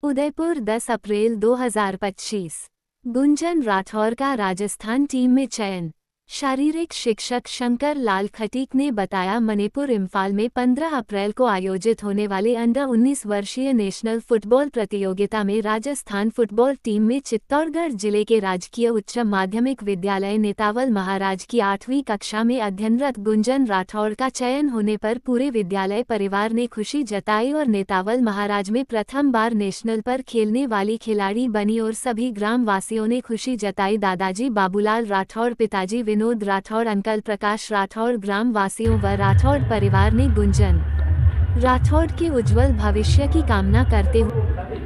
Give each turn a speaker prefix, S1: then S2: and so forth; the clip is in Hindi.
S1: उदयपुर 10 अप्रैल 2025। गुंजन राठौर का राजस्थान टीम में चयन। शारीरिक शिक्षक शंकर लाल खटीक ने बताया, मणिपुर इम्फाल में 15 अप्रैल को आयोजित होने वाले अंडर 19 वर्षीय नेशनल फुटबॉल प्रतियोगिता में राजस्थान फुटबॉल टीम में चित्तौड़गढ़ जिले के राजकीय उच्च माध्यमिक विद्यालय नेतावल महाराज की 8वीं कक्षा में अध्ययनरत गुंजन राठौर का चयन होने पर पूरे विद्यालय परिवार ने खुशी जताई और नेतावल महाराज में प्रथम बार नेशनल पर खेलने वाली खिलाड़ी बनी और सभी ग्राम वासियों ने खुशी जताई। दादाजी बाबूलाल राठौर, पिताजी विनोद राठौर, अंकल प्रकाश राठौर, ग्राम वासियों व राठौर परिवार ने गुंजन राठौर के उज्जवल भविष्य की कामना करते हुए